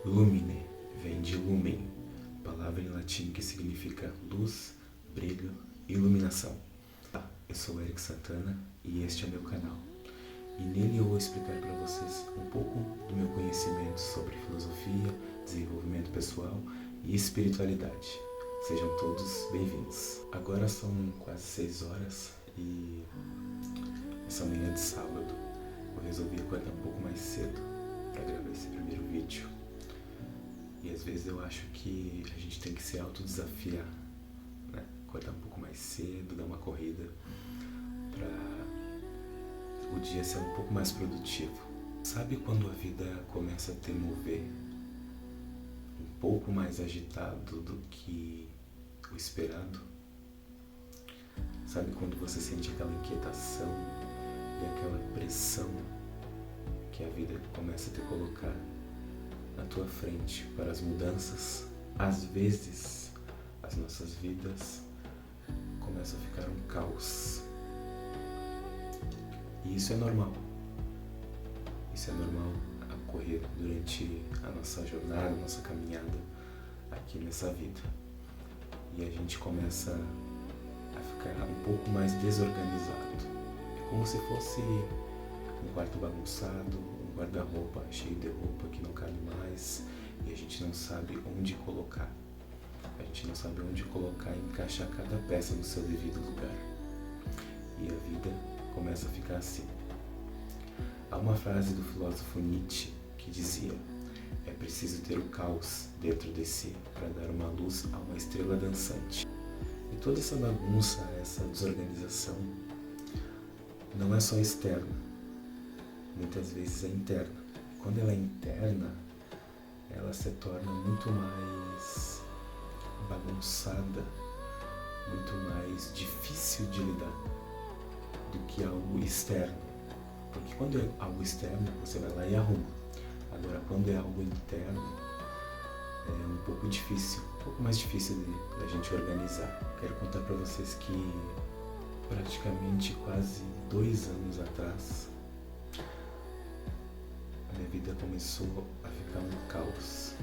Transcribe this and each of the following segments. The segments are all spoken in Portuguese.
Lumine vem de lumen, palavra em latim que significa luz, brilho e iluminação. Eu sou Eric Santana e este é meu canal. E nele eu vou explicar para vocês um pouco do meu conhecimento sobre filosofia, desenvolvimento pessoal e espiritualidade. Sejam todos bem-vindos. Agora são quase 6 horas e essa manhã de sábado eu resolvi acordar um pouco mais cedo para gravar esse primeiro vídeo. E às vezes eu acho que a gente tem que se autodesafiar, né? Acordar um pouco mais cedo, dar uma corrida para o dia ser um pouco mais produtivo. Sabe quando a vida começa a te mover um pouco mais agitado do que o esperado? Sabe quando você sente aquela inquietação e aquela pressão que a vida começa a te colocar na tua frente para as mudanças? Às vezes, as nossas vidas começam a ficar um caos. E isso é normal. Isso é normal ocorrer durante a nossa jornada, a nossa caminhada aqui nessa vida. E a gente começa a ficar um pouco mais desorganizado. É como se fosse um quarto bagunçado, um guarda-roupa cheio de roupa que não cabe mais e a gente não sabe onde colocar. A gente não sabe onde colocar e encaixar cada peça no seu devido lugar. E a vida começa a ficar assim. Há uma frase do filósofo Nietzsche que dizia: é preciso ter o caos dentro de si para dar uma luz a uma estrela dançante. E toda essa bagunça, essa desorganização não é só externa. Muitas vezes é interna. Quando ela é interna, ela se torna muito mais bagunçada, muito mais difícil de lidar do que algo externo. Porque quando é algo externo, você vai lá e arruma. Agora, quando é algo interno, é um pouco difícil, um pouco mais difícil da gente organizar. Quero contar para vocês que praticamente quase 2 anos atrás, minha vida começou a ficar um caos.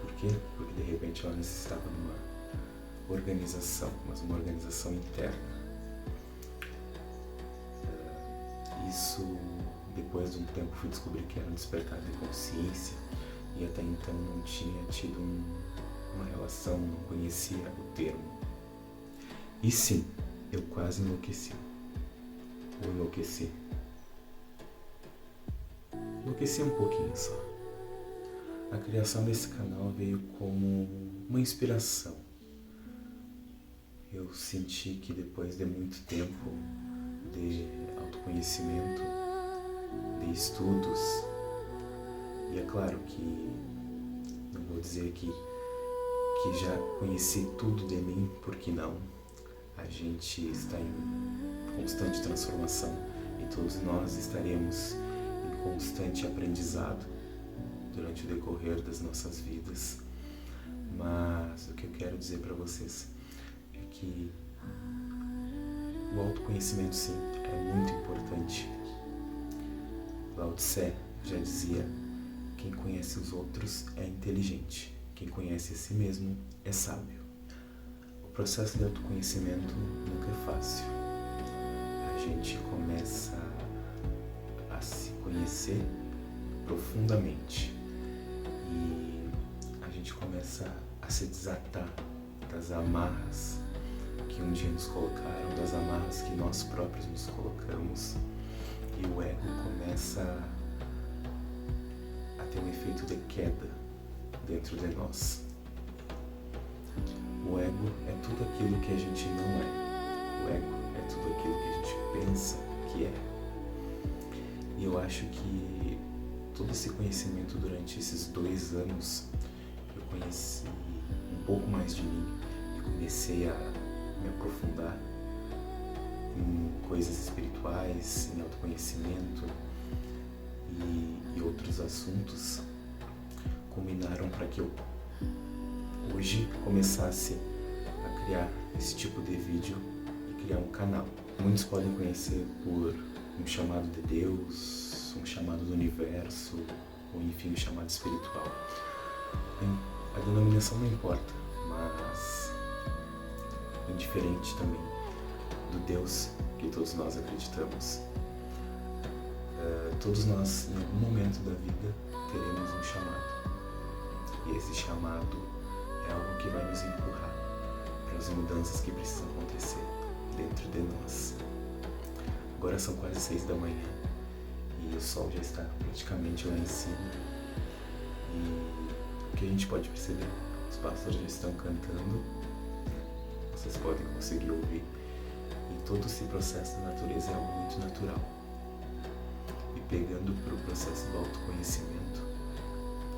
Por quê? Porque de repente ela necessitava de uma organização, mas uma organização interna. Isso, depois de um tempo, fui descobrir que era um despertar de consciência e até então não tinha tido uma relação, não conhecia o termo. E sim, eu quase enlouqueci. Ou enlouqueci. Enlouqueci um pouquinho só. A criação desse canal veio como uma inspiração. Eu senti que depois de muito tempo de autoconhecimento, de estudos, e é claro que não vou dizer que já conheci tudo de mim, porque não. A gente está em constante transformação e todos nós estaremos em constante aprendizado durante o decorrer das nossas vidas. Mas o que eu quero dizer para vocês é que o autoconhecimento, sim, é muito importante. Lao Tse já dizia: quem conhece os outros é inteligente, quem conhece a si mesmo é sábio. O processo de autoconhecimento nunca é fácil. A gente começa a se conhecer profundamente e a gente começa a se desatar das amarras que um dia nos colocaram, das amarras que nós próprios nos colocamos, e o ego começa a ter um efeito de queda dentro de nós. O ego é tudo aquilo que a gente não é. O ego é tudo aquilo que a gente pensa que é. E eu acho que todo esse conhecimento durante esses 2 anos, eu conheci um pouco mais de mim e comecei a me aprofundar em coisas espirituais, em autoconhecimento e outros assuntos, culminaram para que eu hoje começasse a criar esse tipo de vídeo e criar um canal. Muitos podem conhecer por um chamado de Deus, um chamado do universo, ou enfim, um chamado espiritual. A denominação não importa, mas indiferente também do Deus que todos nós acreditamos. Todos nós, em algum momento da vida, teremos um chamado. E esse chamado é algo que vai nos empurrar para as mudanças que precisam acontecer dentro de nós. Agora são quase 6 da manhã e o sol já está praticamente lá em cima. E o que a gente pode perceber? Os pássaros já estão cantando, vocês podem conseguir ouvir. E todo esse processo da natureza é algo muito natural. E pegando para o processo do autoconhecimento,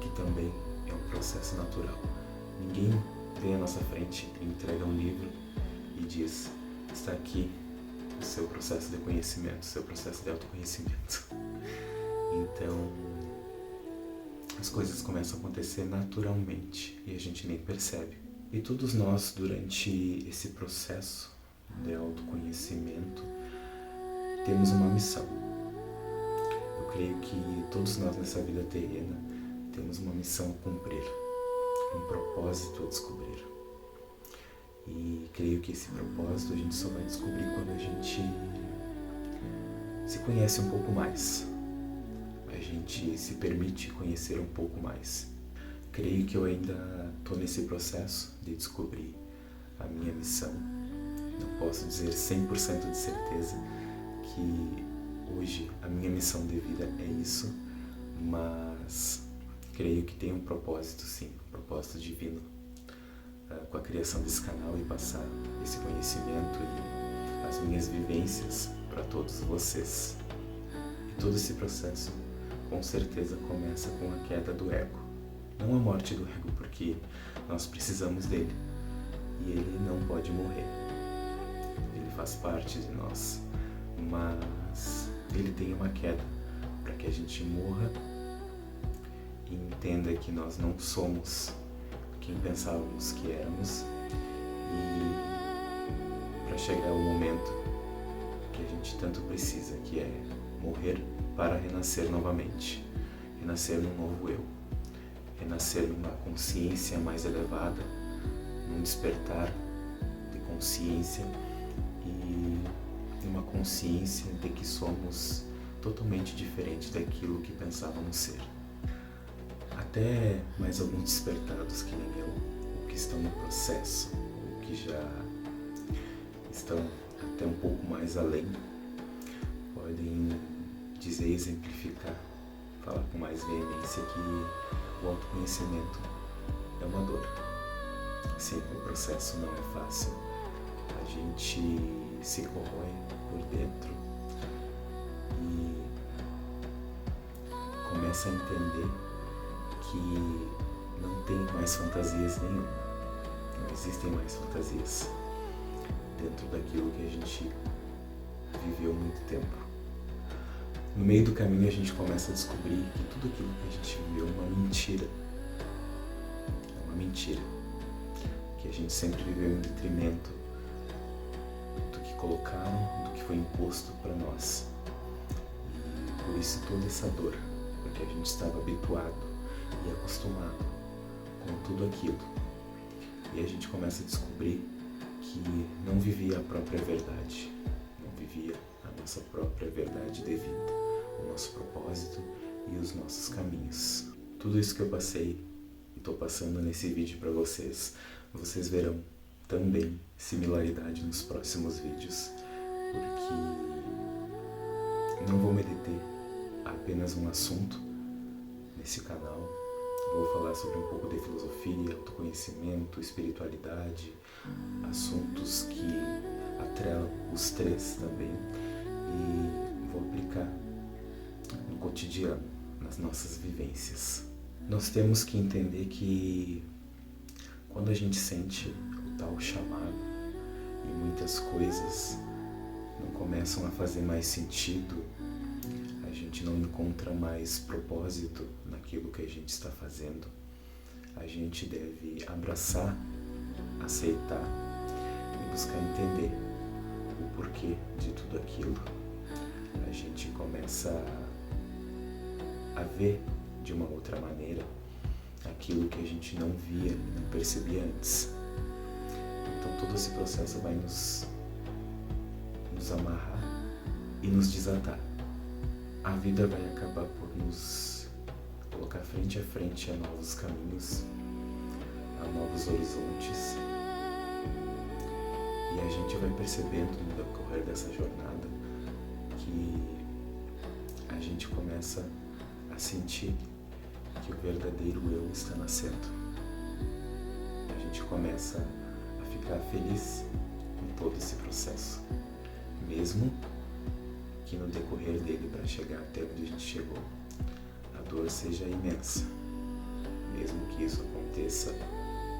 que também é um processo natural. Ninguém vem à nossa frente e entrega um livro e diz: está aqui o seu processo de conhecimento, o seu processo de autoconhecimento. Então, as coisas começam a acontecer naturalmente e a gente nem percebe. E todos nós, durante esse processo de autoconhecimento, temos uma missão. Eu creio que todos nós nessa vida terrena temos uma missão a cumprir, um propósito a descobrir. E creio que esse propósito a gente só vai descobrir quando a gente se conhece um pouco mais. A gente se permite conhecer um pouco mais. Creio que eu ainda estou nesse processo de descobrir a minha missão. Não posso dizer 100% de certeza que hoje a minha missão de vida é isso, mas creio que tem um propósito, sim, um propósito divino com a criação desse canal e passar esse conhecimento e as minhas vivências para todos vocês. E todo esse processo com certeza começa com a queda do ego. Não a morte do ego, porque nós precisamos dele e ele não pode morrer. Ele faz parte de nós, mas ele tem uma queda para que a gente morra e entenda que nós não somos quem pensávamos que éramos, e para chegar ao momento que a gente tanto precisa, que é morrer para renascer novamente, renascer num novo eu, renascer numa consciência mais elevada, num despertar de consciência e uma consciência de que somos totalmente diferente daquilo que pensávamos ser. Até mais alguns despertados que nem eu, ou que estão no processo, ou que já estão até um pouco mais além, podem dizer, exemplificar, falar com mais veemência que o autoconhecimento é uma dor. Sim, o processo não é fácil. A gente se corrói por dentro e começa a entender que não tem mais fantasias nenhuma. Não existem mais fantasias dentro daquilo que a gente viveu muito tempo. No meio do caminho a gente começa a descobrir que tudo aquilo que a gente viveu é uma mentira. É uma mentira. Que a gente sempre viveu em detrimento do que colocaram, do que foi imposto para nós. E por isso toda essa dor, porque a gente estava habituado e acostumado com tudo aquilo. E a gente começa a descobrir que não vivia a própria verdade, não vivia a nossa própria verdade de vida, o nosso propósito e os nossos caminhos. Tudo isso que eu passei e estou passando nesse vídeo para vocês, vocês verão também similaridade nos próximos vídeos, porque não vou me deter a apenas um assunto nesse canal. Vou falar sobre um pouco de filosofia, autoconhecimento, espiritualidade, assuntos que atrelam os três também, e vou aplicar no cotidiano, nas nossas vivências. Nós temos que entender que quando a gente sente o tal chamado e muitas coisas não começam a fazer mais sentido, a gente não encontra mais propósito naquilo que a gente está fazendo, a gente deve abraçar, aceitar e buscar entender o porquê de tudo aquilo. A gente começa a ver de uma outra maneira aquilo que a gente não via e não percebia antes. Então todo esse processo vai nos amarrar e nos desatar. A vida vai acabar por nos colocar frente a frente a novos caminhos, a novos horizontes, e a gente vai percebendo no decorrer dessa jornada que a gente começa a sentir que o verdadeiro eu está nascendo. A gente começa a ficar feliz com todo esse processo, mesmo que no decorrer dele, para chegar até onde a gente chegou, a dor seja imensa, mesmo que isso aconteça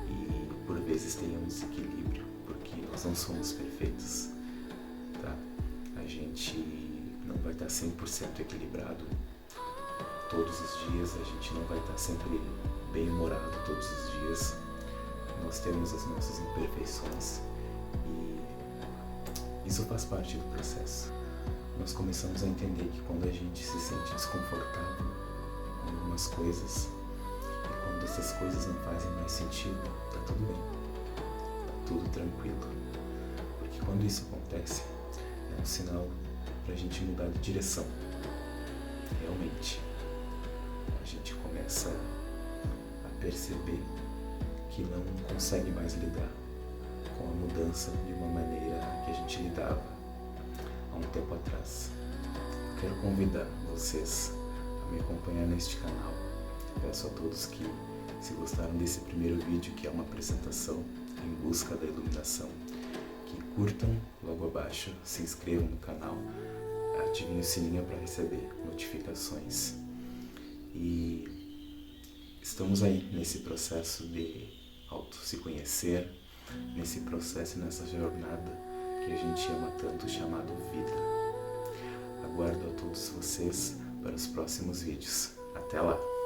e por vezes tenhamos desequilíbrio, porque nós não somos perfeitos, tá? A gente não vai estar 100% equilibrado todos os dias, a gente não vai estar sempre bem-humorado todos os dias. Nós temos as nossas imperfeições e isso faz parte do processo. Nós começamos a entender que quando a gente se sente desconfortável com algumas coisas e quando essas coisas não fazem mais sentido, tá tudo bem, tá tudo tranquilo, porque quando isso acontece é um sinal pra gente mudar de direção. Realmente a gente começa a perceber que não consegue mais lidar com a mudança de uma maneira que a gente lidava há um tempo atrás. Quero convidar vocês a me acompanhar neste canal. Peço a todos que, se gostaram desse primeiro vídeo, que é uma apresentação em busca da iluminação, que curtam logo abaixo, se inscrevam no canal, ativem o sininho para receber notificações. E estamos aí nesse processo de se conhecer, nesse processo e nessa jornada que a gente ama tanto, chamado vida. Aguardo a todos vocês para os próximos vídeos. Até lá!